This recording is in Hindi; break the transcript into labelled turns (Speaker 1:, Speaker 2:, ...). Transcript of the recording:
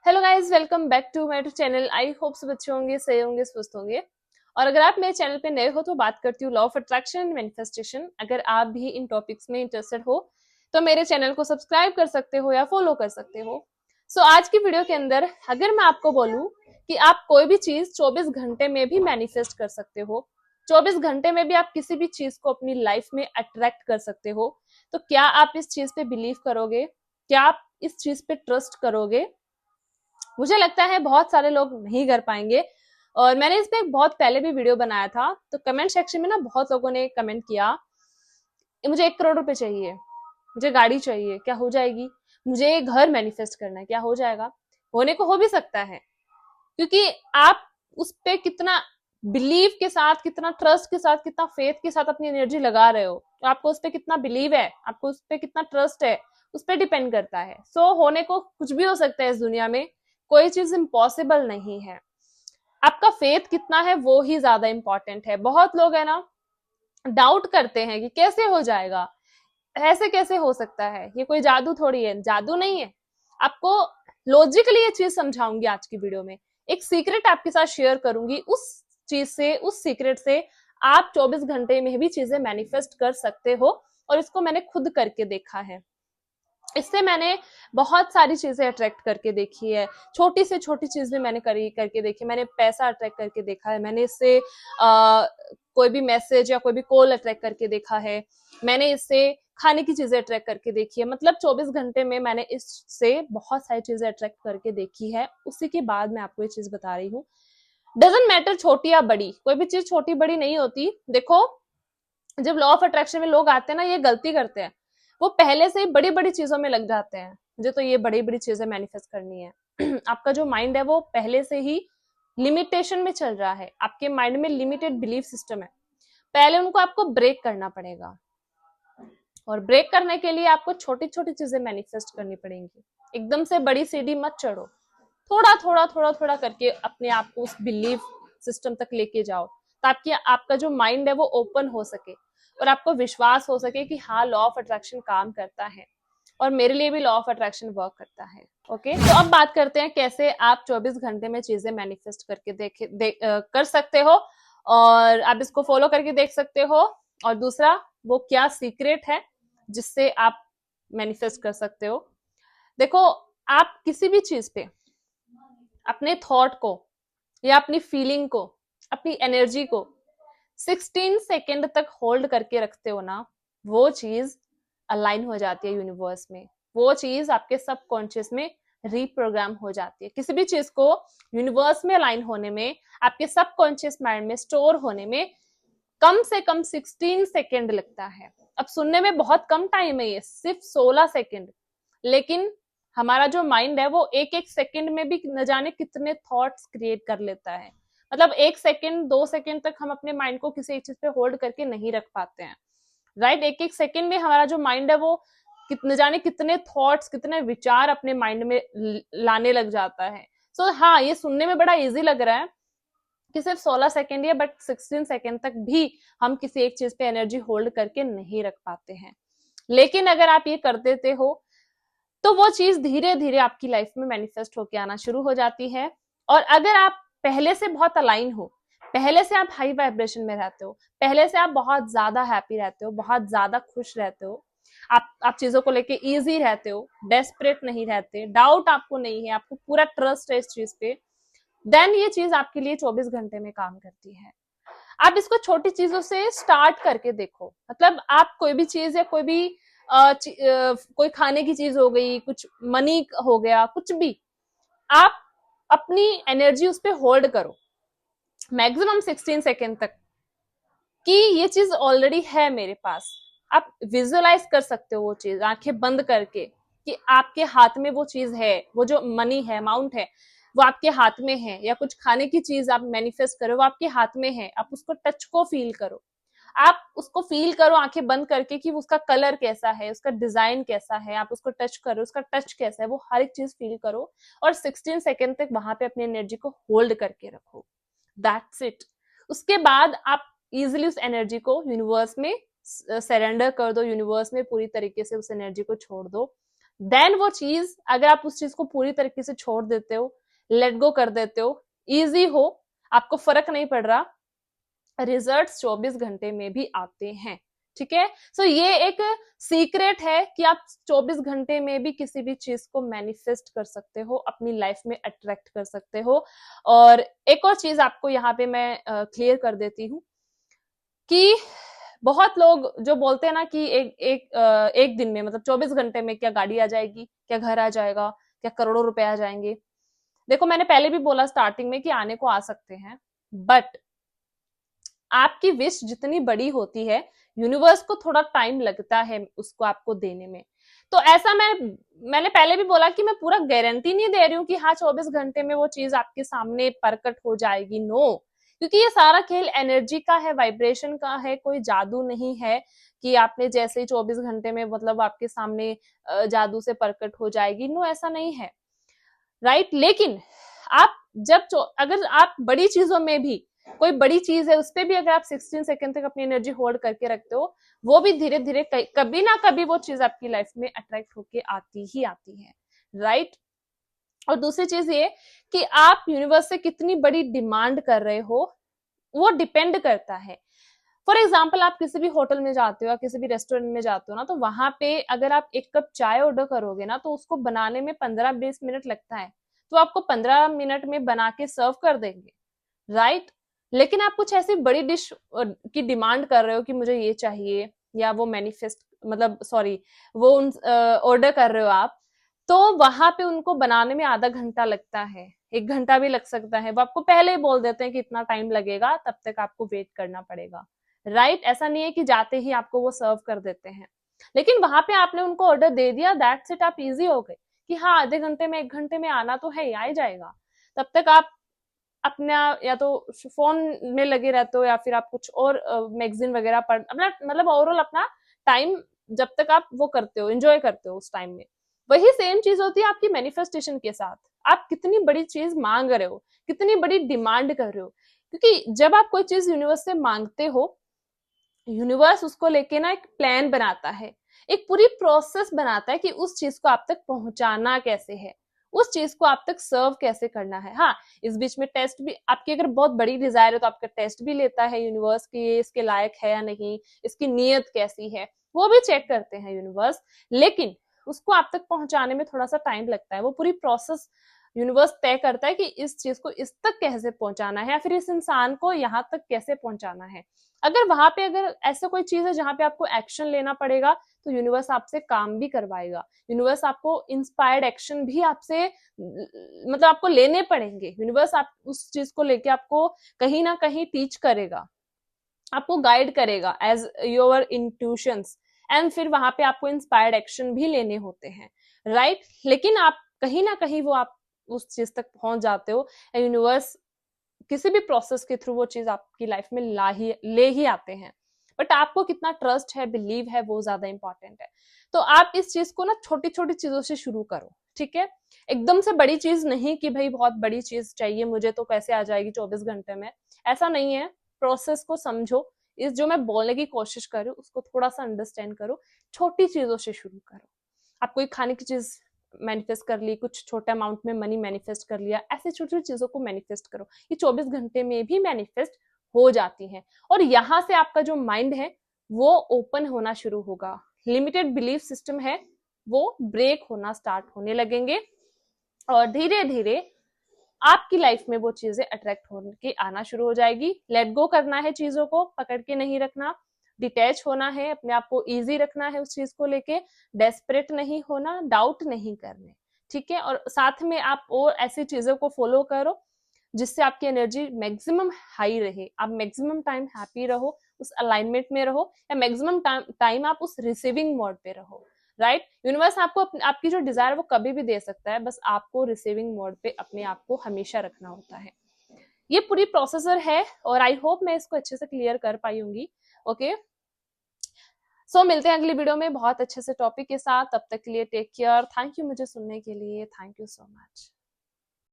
Speaker 1: Hello guys, welcome back to my channel. I hope सब अच्छे होंगे, सही होंगे, स्वस्थ होंगे। और अगर आप मेरे चैनल पे नए हो तो बात करती हूँ law of attraction and manifestation. अगर आप भी इन टॉपिक्स में इंटरेस्टेड हो तो मेरे चैनल को सब्सक्राइब कर सकते हो या फॉलो कर सकते हो। आज की वीडियो के अंदर अगर मैं आपको बोलूँ कि आप कोई भी चीज 24 घंटे में भी मैनिफेस्ट कर सकते हो, 24 घंटे में भी आप किसी भी चीज को अपनी लाइफ में अट्रैक्ट कर सकते हो, तो क्या आप इस चीज पे बिलीव करोगे? क्या आप इस चीज पे ट्रस्ट करोगे? मुझे लगता है बहुत सारे लोग नहीं कर पाएंगे। और मैंने इस पे बहुत पहले भी वीडियो बनाया था, तो कमेंट सेक्शन में ना बहुत लोगों ने कमेंट किया, मुझे 1 करोड़ रुपए चाहिए, मुझे गाड़ी चाहिए, क्या हो जाएगी? मुझे घर मैनिफेस्ट करना है, क्या हो जाएगा? होने को हो भी सकता है, क्योंकि आप उस पे कितना बिलीव के साथ, कितना ट्रस्ट के साथ, कितना फेथ के साथ अपनी एनर्जी लगा रहे हो, तो आपको उस पे कितना बिलीव है, आपको उस पे कितना ट्रस्ट है, उस पे डिपेंड करता है। होने को कुछ भी हो सकता है इस दुनिया में, कोई चीज इम्पॉसिबल नहीं है। आपका फेथ कितना है वो ही ज्यादा इंपॉर्टेंट है। बहुत लोग है ना, डाउट करते हैं कि कैसे हो जाएगा, ऐसे कैसे हो सकता है, ये कोई जादू थोड़ी है। जादू नहीं है। आपको लॉजिकली ये चीज समझाऊंगी आज की वीडियो में। एक सीक्रेट आपके साथ शेयर करूंगी, उस चीज से, उस सीक्रेट से आप 24 घंटे में भी चीजें मैनिफेस्ट कर सकते हो। और इसको मैंने खुद करके देखा है। इससे मैंने बहुत सारी चीजें अट्रैक्ट करके देखी है। छोटी से छोटी चीज भी मैंने करी करके देखी। मैंने पैसा अट्रैक्ट करके देखा है, मैंने इससे कोई भी मैसेज या कोई भी कॉल अट्रैक्ट करके देखा है, मैंने इससे खाने की चीजें अट्रैक्ट करके देखी है। मतलब 24 घंटे में मैंने इससे बहुत सारी चीजें अट्रैक्ट करके देखी है। उसी के बाद मैं आपको ये चीज बता रही हूँ। डजेंट मैटर छोटी या बड़ी, कोई भी चीज छोटी बड़ी नहीं होती। देखो, जब लॉ ऑफ अट्रैक्शन में लोग आते हैं ना, ये गलती करते हैं, वो पहले से ही बड़ी बड़ी चीजों में लग जाते हैं। मुझे तो ये बड़ी बड़ी चीजें मैनिफेस्ट करनी है। आपका जो माइंड है वो पहले से ही लिमिटेशन में चल रहा है, आपके माइंड में लिमिटेड बिलीफ सिस्टम है। पहले उनको आपको ब्रेक करना पड़ेगा, और ब्रेक करने के लिए आपको छोटी छोटी चीजें मैनिफेस्ट करनी पड़ेंगी। एकदम से बड़ी सीढ़ी मत चढ़ो, थोड़ा थोड़ा थोड़ा थोड़ा करके अपने आप को उस बिलीफ सिस्टम तक लेके जाओ, ताकि आपका जो माइंड है वो ओपन हो सके और आपको विश्वास हो सके कि हाँ, लॉ ऑफ अट्रैक्शन काम करता है और मेरे लिए भी लॉ ऑफ अट्रैक्शन वर्क करता है। ओके, तो अब बात करते हैं कैसे आप 24 घंटे में चीजें मैनिफेस्ट करके कर सकते हो, और आप इसको फॉलो करके देख सकते हो। और दूसरा, वो क्या सीक्रेट है जिससे आप मैनिफेस्ट कर सकते हो। देखो, आप किसी भी चीज पे अपने थॉट को या अपनी फीलिंग को, अपनी एनर्जी को 16 सेकेंड तक होल्ड करके रखते हो ना, वो चीज अलाइन हो जाती है यूनिवर्स में। वो चीज आपके सबकॉन्शियस में रीप्रोग्राम हो जाती है। किसी भी चीज को यूनिवर्स में अलाइन होने में, आपके सबकॉन्शियस माइंड में स्टोर होने में कम से कम 16 सेकेंड लगता है। अब सुनने में बहुत कम टाइम है, ये सिर्फ 16 सेकेंड, लेकिन हमारा जो माइंड है वो एक एक सेकेंड में भी न जाने कितने थॉट्स क्रिएट कर लेता है। मतलब 1 सेकेंड 2 सेकेंड तक हम अपने माइंड को किसी एक चीज पे होल्ड करके नहीं रख पाते हैं। राइट, एक एक सेकेंड में हमारा जो माइंड है वो कितने जाने कितने थॉट्स, कितने विचार अपने माइंड में लाने लग जाता है। हाँ, ये सुनने में बड़ा इजी लग रहा है कि सिर्फ 16 सेकेंड है, बट 16 सेकेंड तक भी हम किसी एक चीज पे एनर्जी होल्ड करके नहीं रख पाते हैं। लेकिन अगर आप ये कर देते हो तो वो चीज धीरे धीरे आपकी लाइफ में मैनिफेस्ट होके आना शुरू हो जाती है। और अगर आप पहले से बहुत अलाइन हो, पहले से आप हाई वाइब्रेशन में रहते हो, पहले से आप बहुत ज्यादा हैप्पी रहते हो, बहुत ज्यादा खुश रहते हो, आप चीजों को लेके इजी रहते हो, डेस्परेट नहीं रहते, डाउट आपको नहीं है, आपको पूरा ट्रस्ट है इस चीज पे, देन ये चीज आपके लिए 24 घंटे में काम करती है। आप इसको छोटी चीजों से स्टार्ट करके देखो। मतलब आप कोई भी चीज या कोई भी कोई खाने की चीज हो गई, कुछ मनी हो गया, कुछ भी, आप अपनी एनर्जी उस पर होल्ड करो मैक्सिमम 16 सेकेंड तक, कि ये चीज ऑलरेडी है मेरे पास। आप विजुअलाइज कर सकते हो वो चीज आंखें बंद करके, कि आपके हाथ में वो चीज है, वो जो मनी है, अमाउंट है, वो आपके हाथ में है। या कुछ खाने की चीज आप मैनिफेस्ट करो, वो आपके हाथ में है, आप उसको टच को फील करो। आप उसको फील करो आंखें बंद करके कि उसका कलर कैसा है, उसका डिजाइन कैसा है, आप उसको टच करो, उसका टच कैसा है, वो हर एक चीज फील करो। और 16 सेकेंड तक वहां पे अपनी एनर्जी को होल्ड करके रखो। That's it. उसके बाद आप इजिली उस एनर्जी को यूनिवर्स में सरेंडर कर दो, यूनिवर्स में पूरी तरीके से उस एनर्जी को छोड़ दो। देन वो चीज अगर आप उस चीज को पूरी तरीके से छोड़ देते हो, लेट गो कर देते हो, इजी हो, आपको फर्क नहीं पड़ रहा, रिजल्ट्स 24 घंटे में भी आते हैं। ठीक है, सो ये एक सीक्रेट है कि आप 24 घंटे में भी किसी भी चीज को मैनिफेस्ट कर सकते हो, अपनी लाइफ में अट्रैक्ट कर सकते हो। और एक और चीज आपको यहाँ पे मैं क्लियर कर देती हूँ कि बहुत लोग जो बोलते हैं ना कि एक दिन में मतलब 24 घंटे में क्या गाड़ी आ जाएगी, क्या घर आ जाएगा, क्या करोड़ों रुपए आ जाएंगे। देखो, मैंने पहले भी बोला स्टार्टिंग में कि आने को आ सकते हैं, बट आपकी विश जितनी बड़ी होती है, यूनिवर्स को थोड़ा टाइम लगता है उसको आपको देने में। तो ऐसा मैंने पहले भी बोला कि मैं पूरा गारंटी नहीं दे रही हूँ कि हाँ 24 घंटे में वो चीज आपके सामने प्रकट हो जाएगी, नो। क्योंकि ये सारा खेल एनर्जी का है, वाइब्रेशन का है, कोई जादू नहीं है कि आपने जैसे ही 24 घंटे में मतलब आपके सामने जादू से प्रकट हो जाएगी, नो, ऐसा नहीं है, राइट। लेकिन आप अगर आप बड़ी चीजों में भी, कोई बड़ी चीज है उस पर भी अगर आप 16 सेकंड तक अपनी एनर्जी होल्ड करके रखते हो, वो भी धीरे धीरे कभी ना कभी वो चीज आपकी लाइफ में अट्रैक्ट होके आती ही आती है, राइट। और दूसरी चीज ये कि आप यूनिवर्स से कितनी बड़ी डिमांड कर रहे हो, वो डिपेंड करता है। फॉर एग्जाम्पल, आप किसी भी होटल में जाते हो या किसी भी रेस्टोरेंट में जाते हो ना, तो वहां पे अगर आप एक कप चाय ऑर्डर करोगे ना, तो उसको बनाने में 15-20 मिनट लगता है, तो आपको 15 मिनट में बना के सर्व कर देंगे, राइट। लेकिन आप कुछ ऐसी बड़ी डिश की डिमांड कर रहे हो कि मुझे ये चाहिए, या वो मैनिफेस्ट मतलब सॉरी वो ऑर्डर कर रहे हो आप, तो वहां पे उनको बनाने में आधा घंटा लगता है, 1 घंटा भी लग सकता है। वो आपको पहले ही बोल देते हैं कि इतना टाइम लगेगा, तब तक आपको वेट करना पड़ेगा, राइट। ऐसा नहीं है कि जाते ही आपको वो सर्व कर देते हैं। लेकिन वहां पे आपने उनको ऑर्डर दे दिया, दैट्स इट, आप इजी हो गए कि हाँ आधे घंटे में 1 घंटे में आना तो है, आ ही जाएगा। तब तक आप अपना या तो फोन में लगे रहते हो, या फिर आप कुछ और मैगजीन वगैरह पढ़, अपना मतलब ओवरऑल अपना टाइम जब तक आप वो करते हो, एंजॉय करते हो उस टाइम में। वही सेम चीज होती है आपकी मैनिफेस्टेशन के साथ। आप कितनी बड़ी चीज मांग रहे हो, कितनी बड़ी डिमांड कर रहे हो, क्योंकि जब आप कोई चीज यूनिवर्स से मांगते हो, यूनिवर्स उसको लेके ना एक प्लान बनाता है, एक पूरी प्रोसेस बनाता है कि उस चीज को आप तक पहुंचाना कैसे है, उस चीज को आप तक सर्व कैसे करना है। हाँ, इस बीच में टेस्ट भी, आपकी अगर बहुत बड़ी डिजायर है तो आपका टेस्ट भी लेता है यूनिवर्स की, ये इसके लायक है या नहीं, इसकी नीयत कैसी है, वो भी चेक करते हैं यूनिवर्स। लेकिन उसको आप तक पहुंचाने में थोड़ा सा टाइम लगता है, वो पूरी प्रोसेस यूनिवर्स तय करता है कि इस चीज को इस तक कैसे पहुंचाना है, या फिर इस इंसान को यहाँ तक कैसे पहुंचाना है। अगर वहां पे अगर ऐसा कोई चीज है जहां पे आपको एक्शन लेना पड़ेगा, तो यूनिवर्स आपसे काम भी करवाएगा। यूनिवर्स आपको इंस्पायर्ड एक्शन भी आपसे मतलब आपको लेने पड़ेंगे। यूनिवर्स आप उस चीज को लेके आपको कहीं ना कहीं टीच करेगा, आपको गाइड करेगा एज योर इंट्यूशंस, एंड फिर वहां पे आपको इंस्पायर्ड एक्शन भी लेने होते हैं, राइट। लेकिन आप कहीं ना कहीं वो आप उस चीज तक पहुंच जाते हो, यूनिवर्स किसी भी प्रोसेस के थ्रू वो चीज आपकी लाइफ में ले ही आते हैं। बट आपको कितना ट्रस्ट है, बिलीव है, वो ज्यादा इंपॉर्टेंट है। तो आप इस चीज को ना छोटी छोटी चीजों से शुरू करो, ठीक है। एकदम से बड़ी चीज नहीं कि भाई बहुत बड़ी चीज चाहिए मुझे तो कैसे आ जाएगी 24 घंटे में, ऐसा नहीं है। प्रोसेस को समझो, इस जो मैं बोलने की कोशिश कर रही हूँ उसको थोड़ा सा अंडरस्टैंड करो, छोटी चीजों से शुरू करो। आप कोई खाने की चीज मैनिफेस्ट कर ली, कुछ छोटे अमाउंट में मनी मैनिफेस्ट कर लिया, ऐसे छोटी छोटी चीजों को मैनिफेस्ट करो, ये 24 घंटे में भी मैनिफेस्ट हो जाती हैं। और यहाँ से आपका जो माइंड है वो ओपन होना शुरू होगा, लिमिटेड बिलीफ सिस्टम है वो ब्रेक होना स्टार्ट होने लगेंगे, और धीरे धीरे आपकी लाइफ में वो चीजें अट्रैक्ट होके आना शुरू हो जाएगी। लेट गो करना है, चीजों को पकड़ के नहीं रखना, डिटैच होना है, अपने आप को इजी रखना है उस चीज को लेके, डेस्परेट नहीं होना, डाउट नहीं करने, ठीक है। और साथ में आप और ऐसी चीजों को फॉलो करो जिससे आपकी एनर्जी मैक्सिमम हाई रहे, आप मैक्सिमम टाइम हैप्पी रहो, उस अलाइनमेंट में रहो, या मैक्सिमम टाइम आप उस रिसीविंग मोड पे रहो, राइट। यूनिवर्स आपको आपकी जो डिजायर वो कभी भी दे सकता है, बस आपको रिसीविंग मोड पे अपने आप को हमेशा रखना होता है। ये पूरी प्रोसेसर है, और आई होप मैं इसको अच्छे से क्लियर कर पाई होंगी। ओके, सो मिलते हैं अगली वीडियो में बहुत अच्छे से टॉपिक के साथ। तब तक के लिए टेक केयर, थैंक यू मुझे सुनने के लिए, थैंक यू सो मच।